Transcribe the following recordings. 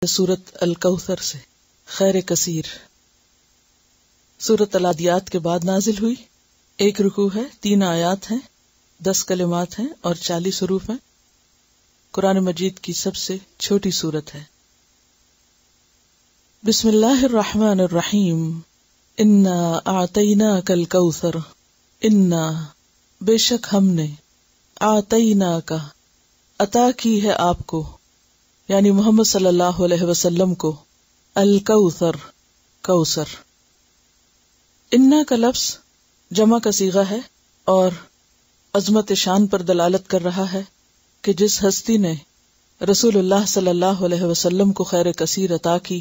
سورت الکوثر سے، خیر کثیر۔ سورت العادیات کے بعد نازل ہوئی، 1 رکوع ہے، 3 آیات ہیں، 10 کلمات ہیں اور 40 حروف ہیں۔ قرآن مجید کی سب سے چھوٹی سورت ہے۔ بسم اللہ الرحمن الرحیم۔ انا اعطیناک الکوثر، انا بے شک ہم نے، اعطیناک عطا کی ہے آپ کو، یعنی محمد صلی اللہ علیہ وسلم کو، الکوثر کوثر۔ انا کا لفظ جمع کا صیغہ ہے اور عظمت شان پر دلالت کر رہا ہے کہ جس ہستی نے رسول اللہ صلی اللہ علیہ وسلم کو خیر کثیر عطا کی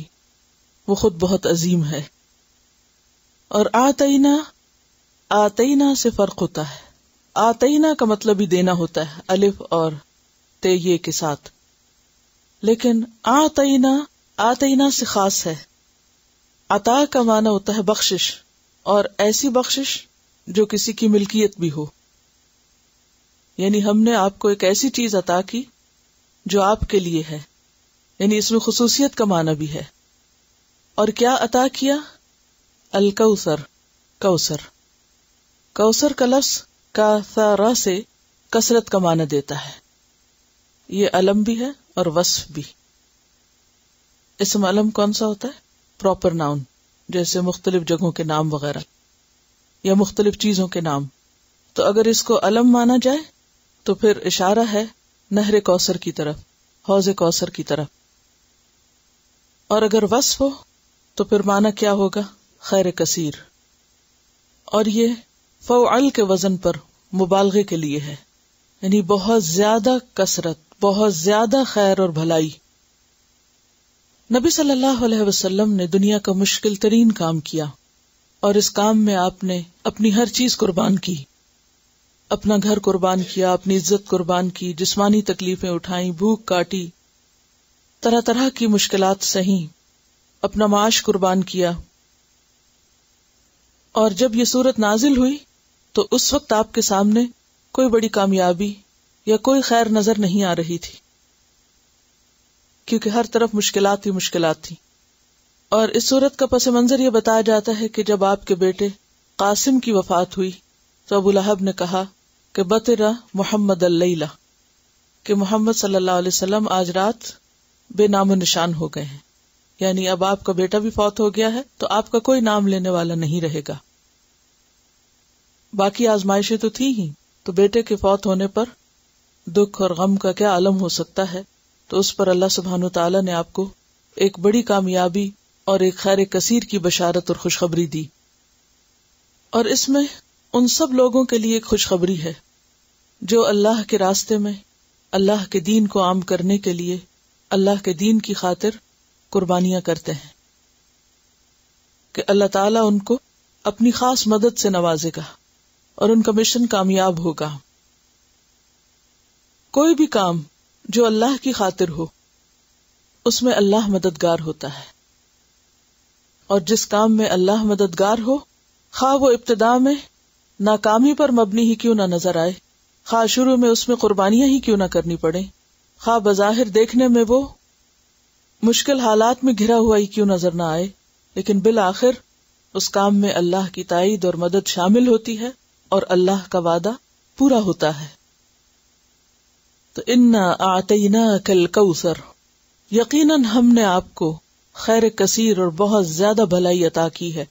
وہ خود بہت عظیم ہے۔ اور آتینا سے فرق ہوتا ہے۔ آتینا کا مطلب ہی دینا ہوتا ہے، الف اور تے یہ کے ساتھ، لیکن آتینا سے خاص ہے۔ عطا کا معنی ہوتا ہے بخشش، اور ایسی بخشش جو کسی کی ملکیت بھی ہو، یعنی ہم نے آپ کو ایک ایسی چیز عطا کی جو آپ کے لیے ہے، یعنی اس میں خصوصیت کا معنی بھی ہے۔ اور کیا عطا کیا؟ الکوثر کوثر۔ کوثر کا لفظ کاثر سے کثرت کا معنی دیتا ہے۔ یہ علم بھی ہے اور وصف بھی۔ اسم علم کون سا ہوتا ہے؟ پراپر ناؤن، جیسے مختلف جگہوں کے نام وغیرہ یا مختلف چیزوں کے نام۔ تو اگر اس کو علم مانا جائے تو پھر اشارہ ہے نہر کوثر کی طرف، حوض کوثر کی طرف۔ اور اگر وصف ہو تو پھر مانا کیا ہوگا؟ خیر کثیر۔ اور یہ فعل کے وزن پر مبالغے کے لیے ہے، یعنی بہت زیادہ کثرت، بہت زیادہ خیر اور بھلائی۔ نبی صلی اللہ علیہ وسلم نے دنیا کا مشکل ترین کام کیا، اور اس کام میں آپ نے اپنی ہر چیز قربان کی، اپنا گھر قربان کیا، اپنی عزت قربان کی، جسمانی تکلیفیں اٹھائیں، بھوک کاٹی، طرح طرح کی مشکلات سہیں، اپنا معاش قربان کیا۔ اور جب یہ سورت نازل ہوئی تو اس وقت آپ کے سامنے کوئی بڑی کامیابی یا کوئی خیر نظر نہیں آ رہی تھی، کیونکہ ہر طرف مشکلات ہی مشکلات تھی۔ اور اس صورت کا پس منظر یہ بتایا جاتا ہے کہ جب آپ کے بیٹے قاسم کی وفات ہوئی تو ابو لہب نے کہا کہ بطر محمد اللیلہ، کہ محمد صلی اللہ علیہ وسلم آج رات بے نام و نشان ہو گئے ہیں، یعنی اب آپ کا بیٹا بھی فوت ہو گیا ہے تو آپ کا کوئی نام لینے والا نہیں رہے گا۔ باقی آزمائشیں تو تھی ہی، تو بیٹے کے فوت ہونے پر دکھ اور غم کا کیا عالم ہو سکتا ہے، تو اس پر اللہ سبحانہ وتعالی نے آپ کو ایک بڑی کامیابی اور ایک خیر کثیر کی بشارت اور خوشخبری دی۔ اور اس میں ان سب لوگوں کے لیے ایک خوشخبری ہے جو اللہ کے راستے میں اللہ کے دین کو عام کرنے کے لیے اللہ کے دین کی خاطر قربانیاں کرتے ہیں، کہ اللہ تعالیٰ ان کو اپنی خاص مدد سے نوازے گا اور ان کا مشن کامیاب ہوگا۔ کوئی بھی کام جو اللہ کی خاطر ہو اس میں اللہ مددگار ہوتا ہے، اور جس کام میں اللہ مددگار ہو، خواہ وہ ابتدا میں ناکامی پر مبنی ہی کیوں نہ نظر آئے، خواہ شروع میں اس میں قربانیاں ہی کیوں نہ کرنی پڑے، خواہ بظاہر دیکھنے میں وہ مشکل حالات میں گھرا ہوا ہی کیوں نظر نہ آئے، لیکن بالآخر اس کام میں اللہ کی تائید اور مدد شامل ہوتی ہے اور اللہ کا وعدہ پورا ہوتا ہے۔ تو انا اعطیناک الکوثر، یقیناً ہم نے آپ کو خیر کثیر اور بہت زیادہ بھلائی عطا کی ہے۔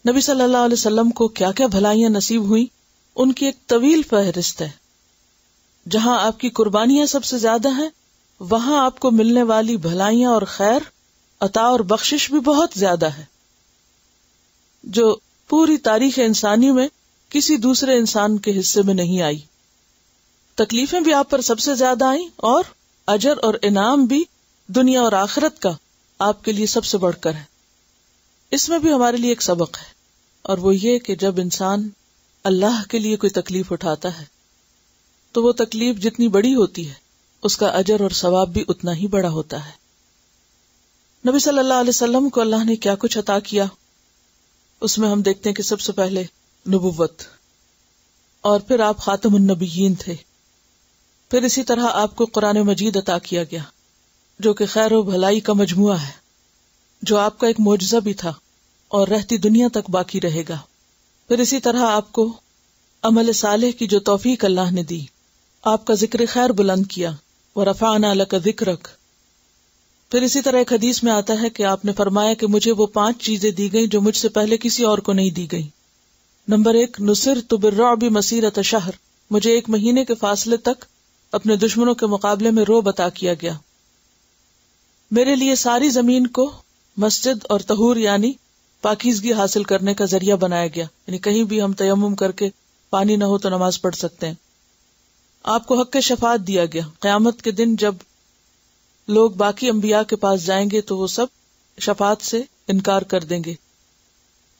نبی صلی اللہ علیہ وسلم کو کیا کیا بھلائیاں نصیب ہوئیں ان کی ایک طویل فہرست ہے۔ جہاں آپ کی قربانیاں سب سے زیادہ ہیں وہاں آپ کو ملنے والی بھلائیاں اور خیر، عطا اور بخشش بھی بہت زیادہ ہے، جو پوری تاریخ انسانی میں کسی دوسرے انسان کے حصے میں نہیں آئی۔ تکلیفیں بھی آپ پر سب سے زیادہ آئیں، اور اجر اور انعام بھی دنیا اور آخرت کا آپ کے لیے سب سے بڑھ کر ہے۔ اس میں بھی ہمارے لیے ایک سبق ہے، اور وہ یہ کہ جب انسان اللہ کے لیے کوئی تکلیف اٹھاتا ہے تو وہ تکلیف جتنی بڑی ہوتی ہے اس کا اجر اور ثواب بھی اتنا ہی بڑا ہوتا ہے۔ نبی صلی اللہ علیہ وسلم کو اللہ نے کیا کچھ عطا کیا، اس میں ہم دیکھتے ہیں کہ سب سے پہلے نبوت، اور پھر آپ خاتم النبیین تھے، پھر اسی طرح آپ کو قرآن مجید عطا کیا گیا، جو کہ خیر و بھلائی کا مجموعہ ہے، جو آپ کا ایک معجزہ بھی تھا اور رہتی دنیا تک باقی رہے گا۔ پھر اسی طرح آپ کو عمل صالح کی جو توفیق اللہ نے دی، آپ کا ذکر خیر بلند کیا، وَرَفَعْنَا لَكَ ذِكْرَكَ۔ پھر اسی طرح ایک حدیث میں آتا ہے کہ آپ نے فرمایا کہ مجھے وہ 5 چیزیں دی گئیں جو مجھ سے پہلے کسی اور کو نہیں دی گئیں۔ نمبر 1، نصرت بالرعب مسیرۃ شہر، مجھے 1 مہینے کے فاصلے تک اپنے دشمنوں کے مقابلے میں رعب عطا کیا گیا۔ میرے لیے ساری زمین کو مسجد اور طہور یعنی پاکیزگی حاصل کرنے کا ذریعہ بنایا گیا، یعنی کہیں بھی ہم تیمم کر کے پانی نہ ہو تو نماز پڑھ سکتے ہیں۔ آپ کو حق شفاعت دیا گیا، قیامت کے دن جب لوگ باقی انبیاء کے پاس جائیں گے تو وہ سب شفاعت سے انکار کر دیں گے،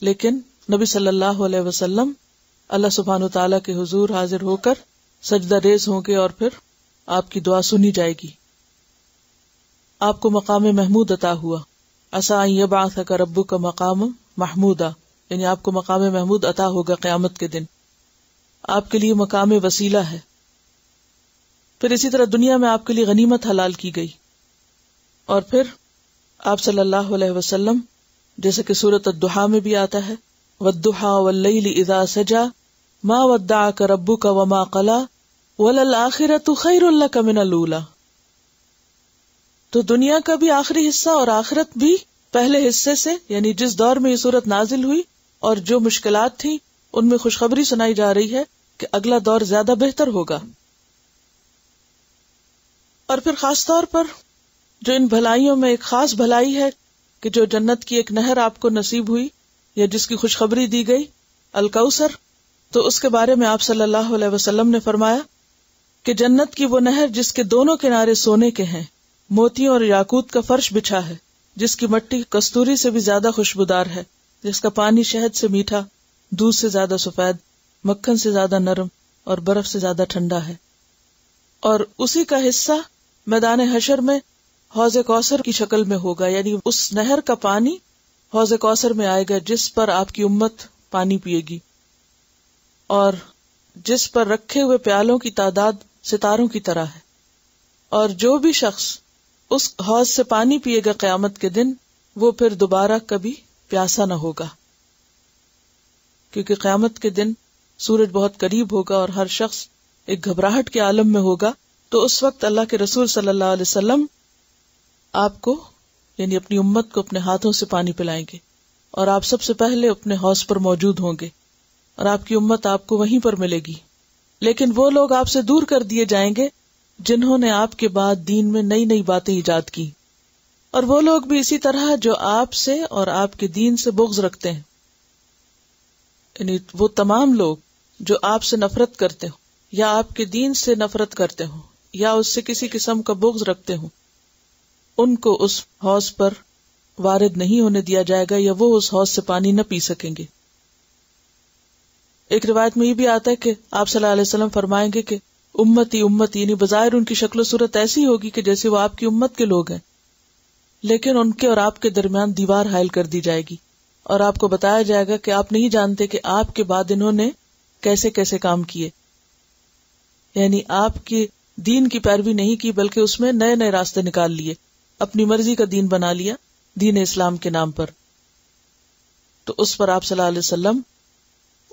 لیکن نبی صلی اللہ علیہ وسلم اللہ سبحانہ و تعالیٰ کے حضور حاضر ہو کر سجدہ ریز ہوں گے اور پھر آپ کی دعا سنی جائے گی۔ آپ کو مقام محمود عطا ہوا، عسیٰ ان یبعثک ربک مقام محمودا، یعنی آپ کو مقام محمود عطا ہوگا قیامت کے دن، آپ کے لیے مقام وسیلہ ہے۔ پھر اسی طرح دنیا میں آپ کے لیے غنیمت حلال کی گئی، اور پھر آپ صلی اللہ علیہ وسلم جیسے کہ سورۃ الضحیٰ میں بھی آتا ہے، والضحیٰ واللیل اذا سجا ما ودعک ربک وما قلی وللآخرۃ خیر لک من الاولی۔ تو دنیا کا بھی آخری حصہ اور آخرت بھی پہلے حصے سے، یعنی جس دور میں یہ سورت نازل ہوئی اور جو مشکلات تھیں ان میں خوشخبری سنائی جا رہی ہے کہ اگلا دور زیادہ بہتر ہوگا۔ اور پھر خاص طور پر جو ان بھلائیوں میں ایک خاص بھلائی ہے کہ جو جنت کی ایک نہر آپ کو نصیب ہوئی یا جس کی خوشخبری دی گئی، الکوثر، تو اس کے بارے میں آپ صلی اللہ علیہ وسلم نے فرمایا کہ جنت کی وہ نہر جس کے دونوں کنارے سونے کے ہیں، موتیوں اور یاقوت کا فرش بچھا ہے، جس کی مٹی کستوری سے بھی زیادہ خوشبودار ہے، جس کا پانی شہد سے میٹھا، دودھ سے زیادہ سفید، مکھن سے زیادہ نرم اور برف سے زیادہ ٹھنڈا ہے، اور اسی کا حصہ میدان حشر میں حوض کوثر کی شکل میں ہوگا، یعنی اس نہر کا پانی حوض کوثر میں آئے گا جس پر آپ کی امت پانی پیے گی، اور جس پر رکھے ہوئے پیالوں کی تعداد ستاروں کی طرح ہے، اور جو بھی شخص اس حوض سے پانی پیے گا قیامت کے دن وہ پھر دوبارہ کبھی پیاسا نہ ہوگا، کیونکہ قیامت کے دن سورج بہت قریب ہوگا اور ہر شخص ایک گھبراہٹ کے عالم میں ہوگا۔ تو اس وقت اللہ کے رسول صلی اللہ علیہ وسلم آپ کو یعنی اپنی امت کو اپنے ہاتھوں سے پانی پلائیں گے، اور آپ سب سے پہلے اپنے حوض پر موجود ہوں گے، اور آپ کی امت آپ کو وہیں پر ملے گی۔ لیکن وہ لوگ آپ سے دور کر دیے جائیں گے جنہوں نے آپ کے بعد دین میں نئی نئی باتیں ایجاد کی، اور وہ لوگ بھی اسی طرح جو آپ سے اور آپ کے دین سے بغض رکھتے ہیں، یعنی وہ تمام لوگ جو آپ سے نفرت کرتے ہوں یا آپ کے دین سے نفرت کرتے ہوں یا اس سے کسی قسم کا بغض رکھتے ہوں، ان کو اس حوض پر وارد نہیں ہونے دیا جائے گا یا وہ اس حوض سے پانی نہ پی سکیں گے۔ ایک روایت میں یہ بھی آتا ہے کہ آپ صلی اللہ علیہ وسلم فرمائیں گے کہ امتی امتی، یعنی بظاہر ان کی شکل و صورت ایسی ہوگی کہ جیسے وہ آپ کی امت کے لوگ ہیں، لیکن ان کے اور آپ کے درمیان دیوار حائل کر دی جائے گی، اور آپ کو بتایا جائے گا کہ آپ نہیں جانتے کہ آپ کے بعد انہوں نے کیسے کیسے کام کیے، یعنی آپ کی دین کی پیروی نہیں کی بلکہ اس میں نئے نئے راستے نکال لیے، اپنی مرضی کا دین بنا لیا دین اسلام کے نام پر، تو اس پر آپ صلی اللہ علیہ وسلم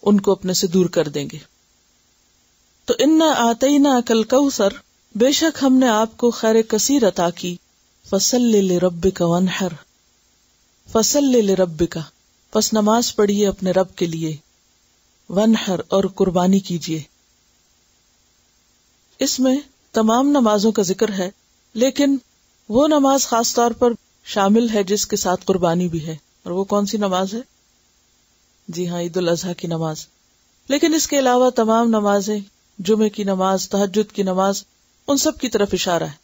ان کو اپنے سے دور کر دیں گے۔ تو انا آتیناک الکوثر، بے شک ہم نے آپ کو خیر کثیر عطا کی، فصلی لربک وانحر، فصلی لربک، پس نماز پڑھیے اپنے رب کے لیے، وانحر، اور قربانی کیجیے۔ اس میں تمام نمازوں کا ذکر ہے، لیکن وہ نماز خاص طور پر شامل ہے جس کے ساتھ قربانی بھی ہے، اور وہ کون سی نماز ہے؟ جی ہاں، عید الاضحیٰ کی نماز۔ لیکن اس کے علاوہ تمام نمازیں، جمعے کی نماز، تہجد کی نماز، ان سب کی طرف اشارہ ہے،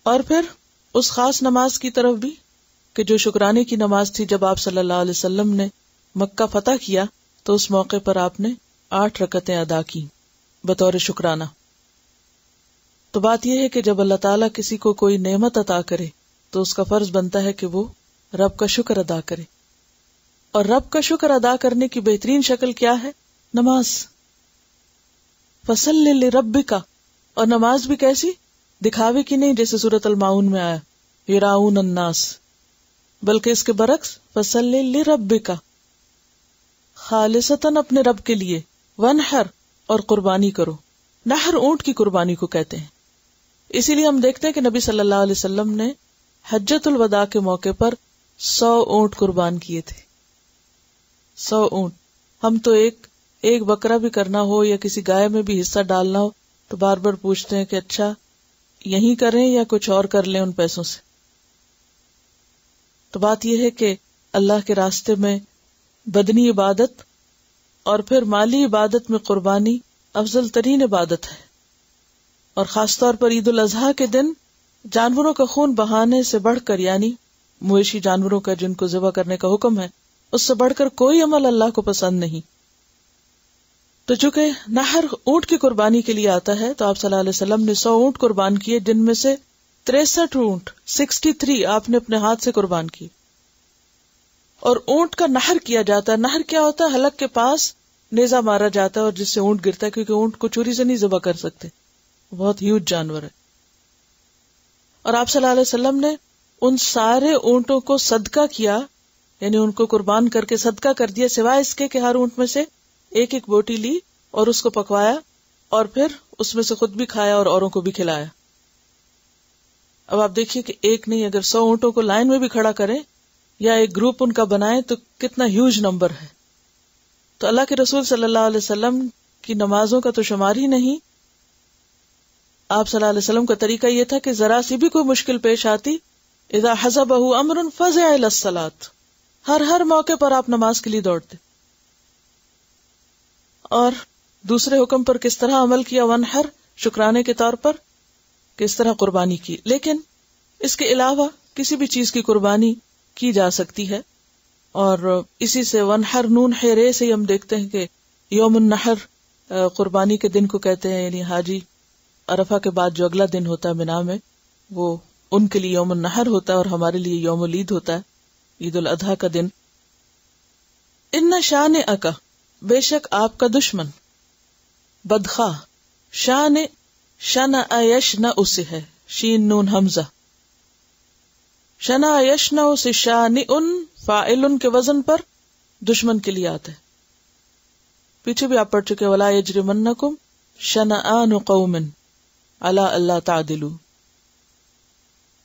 اور پھر اس خاص نماز کی طرف بھی کہ جو شکرانے کی نماز تھی۔ جب آپ صلی اللہ علیہ وسلم نے مکہ فتح کیا تو اس موقع پر آپ نے 8 رکعتیں ادا کی بطور شکرانہ۔ تو بات یہ ہے کہ جب اللہ تعالیٰ کسی کو کوئی نعمت عطا کرے تو اس کا فرض بنتا ہے کہ وہ رب کا شکر ادا کرے، اور رب کا شکر ادا کرنے کی بہترین شکل کیا ہے؟ نماز۔ فصلی لربک، اور نماز بھی کیسی؟ دکھاوے کی نہیں جیسے سورۃ الماؤن میں آیا یراؤن الناس، بلکہ اس کے برعکس فصلی لربک، خالصتاً اپنے رب کے لیے، ونحر اور قربانی کرو. نحر اونٹ کی قربانی کو کہتے ہیں. اسی لیے ہم دیکھتے ہیں کہ نبی صلی اللہ علیہ وسلم نے حجۃ الوداع کے موقع پر 100 اونٹ قربان کیے تھے. 100 اونٹ. ہم تو ایک بکرا بھی کرنا ہو یا کسی گائے میں بھی حصہ ڈالنا ہو تو بار بار پوچھتے ہیں کہ اچھا یہی کریں یا کچھ اور کر لیں ان پیسوں سے. تو بات یہ ہے کہ اللہ کے راستے میں بدنی عبادت اور پھر مالی عبادت میں قربانی افضل ترین عبادت ہے. اور خاص طور پر عید الاضحیٰ کے دن جانوروں کا خون بہانے سے بڑھ کر، یعنی مویشی جانوروں کا جن کو ذبح کرنے کا حکم ہے، اس سے بڑھ کر کوئی عمل اللہ کو پسند نہیں. تو چونکہ نحر اونٹ کی قربانی کے لیے آتا ہے تو آپ صلی اللہ علیہ وسلم نے 100 اونٹ قربان کیے، جن میں سے 63 اونٹ 63 آپ نے اپنے ہاتھ سے قربان کی. اور اونٹ کا نحر کیا جاتا ہے. نحر کیا ہوتا ہے؟ حلق کے پاس نیزہ مارا جاتا ہے اور جس سے اونٹ گرتا ہے، کیونکہ اونٹ کو چھری سے نہیں ذبح کر سکتے، بہت ہیوج جانور ہے. اور آپ صلی اللہ علیہ وسلم نے ان سارے اونٹوں کو صدقہ کیا، یعنی ان کو قربان کر کے صدقہ کر دیا، سوائے اس کے کہ ہر اونٹ میں سے ایک ایک بوٹی لی اور اس کو پکوایا اور پھر اس میں سے خود بھی کھایا اور اوروں کو بھی کھلایا. اب آپ دیکھیے کہ ایک نہیں، اگر 100 اونٹوں کو لائن میں بھی کھڑا کریں یا ایک گروپ ان کا بنائیں تو کتنا ہیوج نمبر ہے. تو اللہ کے رسول صلی اللہ علیہ وسلم کی نمازوں کا تو شمار ہی نہیں. آپ صلی اللہ علیہ وسلم کا طریقہ یہ تھا کہ ذرا سی بھی کوئی مشکل پیش آتی، اذا حزبہ امر فزع الی الصلاۃ، ہر موقع پر آپ نماز کے لیے دوڑتے. اور دوسرے حکم پر کس طرح عمل کیا؟ ونحر، شکرانے کے طور پر کس طرح قربانی کی. لیکن اس کے علاوہ کسی بھی چیز کی قربانی کی جا سکتی ہے، اور اسی سے ونحر نون حرے سے ہم دیکھتے ہیں کہ یوم النحر قربانی کے دن کو کہتے ہیں. یعنی حاجی عرفہ کے بعد جو اگلا دن ہوتا ہے منا میں، وہ ان کے لیے یوم النحر ہوتا ہے اور ہمارے لیے یوم العید ہوتا ہے، عید الاضحیٰ کا دن. ان شانئک، بے شک آپ کا دشمن، بدخواہ. شنع یشنع سے ہے، شین نون حمزہ. شنع یشنع سے شانئ فاعل کے وزن پر دشمن کے لیے آتا ہے. پیچھے بھی آپ پڑھ چکے ولا یجرمنکم شنآن قوم علی اللہ تعدلوا.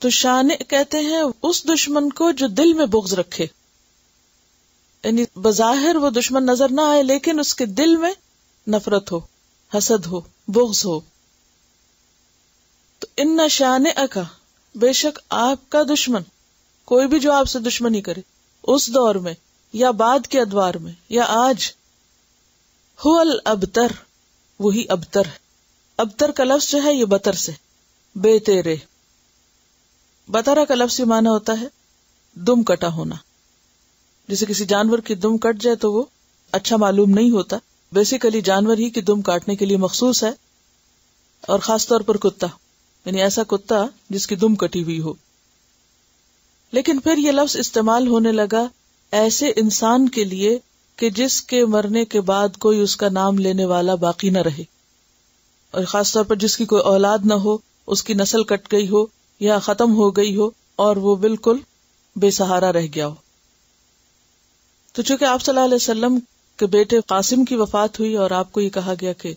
تو شانئ کہتے ہیں اس دشمن کو جو دل میں بغض رکھے، یعنی بظاہر وہ دشمن نظر نہ آئے لیکن اس کے دل میں نفرت ہو، حسد ہو، بغض ہو. تو ان شانئک، بے شک آپ کا دشمن، کوئی بھی جو آپ سے دشمنی کرے اس دور میں یا بعد کے ادوار میں یا آج، هو الابتر، وہی ابتر ہے. ابتر کا لفظ جو ہے یہ بتر سے، بے تیرے. بترا کا لفظ یہ معنی ہوتا ہے دم کٹا ہونا. جیسے کسی جانور کی دم کٹ جائے تو وہ اچھا معلوم نہیں ہوتا. بیسیکلی جانور ہی کی دم کاٹنے کے لیے مخصوص ہے، اور خاص طور پر کتا، یعنی ایسا کتا جس کی دم کٹی ہوئی ہو. لیکن پھر یہ لفظ استعمال ہونے لگا ایسے انسان کے لیے کہ جس کے مرنے کے بعد کوئی اس کا نام لینے والا باقی نہ رہے، اور خاص طور پر جس کی کوئی اولاد نہ ہو، اس کی نسل کٹ گئی ہو یا ختم ہو گئی ہو اور وہ بالکل بے سہارا رہ گیا ہو. تو چونکہ آپ صلی اللہ علیہ وسلم کے بیٹے قاسم کی وفات ہوئی اور آپ کو یہ کہا گیا کہ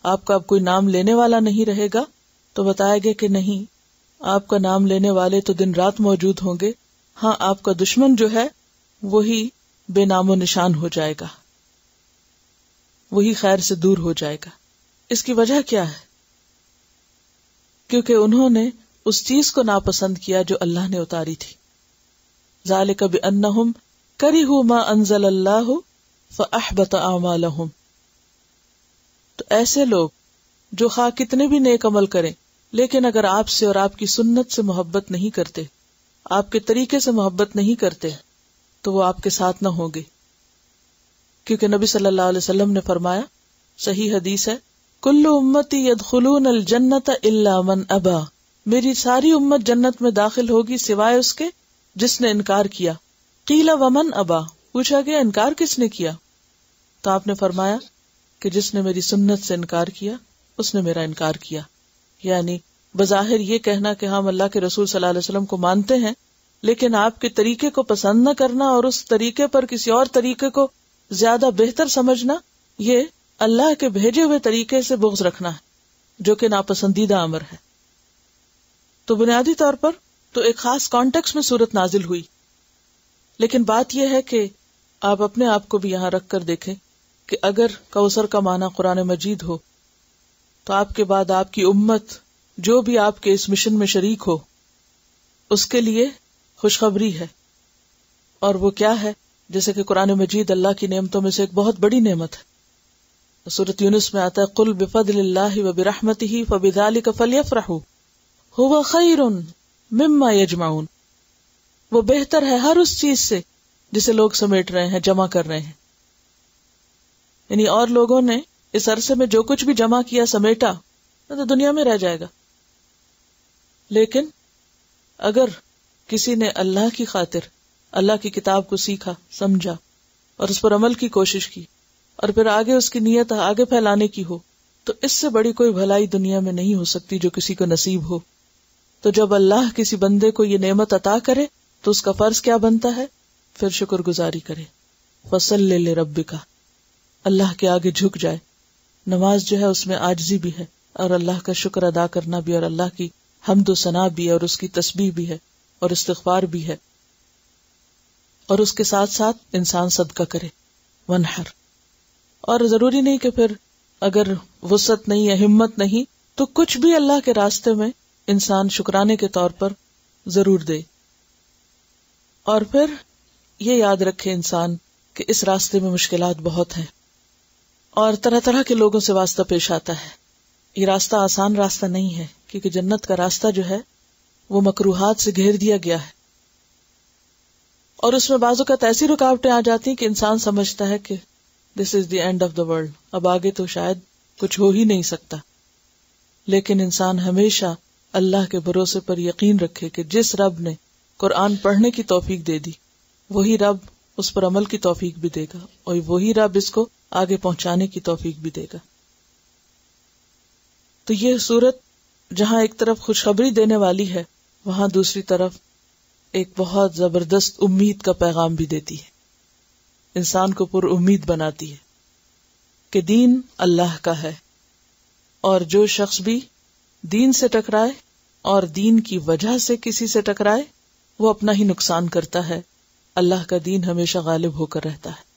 آپ کا اب کوئی نام لینے والا نہیں رہے گا، تو بتایا گیا کہ نہیں، آپ کا نام لینے والے تو دن رات موجود ہوں گے. ہاں، آپ کا دشمن جو ہے وہی بے نام و نشان ہو جائے گا، وہی خیر سے دور ہو جائے گا. اس کی وجہ کیا ہے؟ کیونکہ انہوں نے اس چیز کو ناپسند کیا جو اللہ نے اتاری تھی. ذالک بانہم کرہوا ما انزل اللہ فاحبط اعمالہم. تو ایسے لوگ جو خواہ کتنے بھی نیک عمل کریں لیکن اگر آپ سے اور آپ کی سنت سے محبت نہیں کرتے، آپ کے طریقے سے محبت نہیں کرتے، تو وہ آپ کے ساتھ نہ ہوں گے. کیونکہ نبی صلی اللہ علیہ وسلم نے فرمایا، صحیح حدیث ہے، کل امتی یدخلون الجنت الا من ابا. میری ساری امت جنت میں داخل ہوگی سوائے اس کے جس نے انکار کیا. قیل ومن ابا، پوچھا گیا انکار کس نے کیا؟ تو آپ نے فرمایا کہ جس نے میری سنت سے انکار کیا اس نے میرا انکار کیا. یعنی بظاہر یہ کہنا کہ ہم اللہ کے رسول صلی اللہ علیہ وسلم کو مانتے ہیں، لیکن آپ کے طریقے کو پسند نہ کرنا اور اس طریقے پر کسی اور طریقے کو زیادہ بہتر سمجھنا، یہ اللہ کے بھیجے ہوئے طریقے سے بغض رکھنا ہے، جو کہ ناپسندیدہ امر ہے۔ تو بنیادی طور پر تو ایک خاص کانٹیکس میں سورت نازل ہوئی، لیکن بات یہ ہے کہ آپ اپنے آپ کو بھی یہاں رکھ کر دیکھیں کہ اگر کوثر کا معنی قرآن مجید ہو تو آپ کے بعد آپ کی امت جو بھی آپ کے اس مشن میں شریک ہو اس کے لیے خوشخبری ہے، اور وہ کیا ہے؟ جیسے کہ قرآن مجید اللہ کی نعمتوں میں سے ایک بہت بڑی نعمت ہے۔ سورۃ یونس میں آتا ہے قل بفضل اللہ وبرحمتہ فبذلک فلیفرحوا ھو خیر مما یجمعون، وہ بہتر ہے ہر اس چیز سے جسے لوگ سمیٹ رہے ہیں، جمع کر رہے ہیں۔ یعنی اور لوگوں نے اس عرصے میں جو کچھ بھی جمع کیا، سمیٹا، تو دنیا میں رہ جائے گا، لیکن اگر کسی نے اللہ کی خاطر اللہ کی کتاب کو سیکھا، سمجھا اور اس پر عمل کی کوشش کی، اور پھر آگے اس کی نیت آگے پھیلانے کی ہو، تو اس سے بڑی کوئی بھلائی دنیا میں نہیں ہو سکتی جو کسی کو نصیب ہو۔ تو جب اللہ کسی بندے کو یہ نعمت عطا کرے تو اس کا فرض کیا بنتا ہے؟ پھر شکر گزاری کرے۔ فصلی لربک، اللہ کے آگے جھک جائے۔ نماز جو ہے اس میں عاجزی بھی ہے، اور اللہ کا شکر ادا کرنا بھی، اور اللہ کی حمد و ثنا بھی ہے، اور اس کی تسبیح بھی ہے، اور استغفار بھی ہے، اور اس کے ساتھ ساتھ انسان صدقہ کرے، ونحر۔ اور ضروری نہیں کہ پھر اگر وسعت نہیں ہے، ہمت نہیں، تو کچھ بھی اللہ کے راستے میں انسان شکرانے کے طور پر ضرور دے۔ اور پھر یہ یاد رکھے انسان کہ اس راستے میں مشکلات بہت ہیں، اور طرح طرح کے لوگوں سے واسطہ پیش آتا ہے۔ یہ راستہ آسان راستہ نہیں ہے، کیونکہ جنت کا راستہ جو ہے وہ مکروہات سے گھیر دیا گیا ہے، اور اس میں بعض اوقات ایسی رکاوٹیں آ جاتی ہیں کہ انسان سمجھتا ہے کہ this is the end of the world, اب آگے تو شاید کچھ ہو ہی نہیں سکتا۔ لیکن انسان ہمیشہ اللہ کے بھروسے پر یقین رکھے کہ جس رب نے قرآن پڑھنے کی توفیق دے دی، وہی رب اس پر عمل کی توفیق بھی دے گا، اور وہی رب اس کو آگے پہنچانے کی توفیق بھی دے گا۔ تو یہ سورت جہاں ایک طرف خوشخبری دینے والی ہے، وہاں دوسری طرف ایک بہت زبردست امید کا پیغام بھی دیتی ہے، انسان کو پر امید بناتی ہے کہ دین اللہ کا ہے، اور جو شخص بھی دین سے ٹکرائے اور دین کی وجہ سے کسی سے ٹکرائے، وہ اپنا ہی نقصان کرتا ہے، اللہ کا دین ہمیشہ غالب ہو کر رہتا ہے۔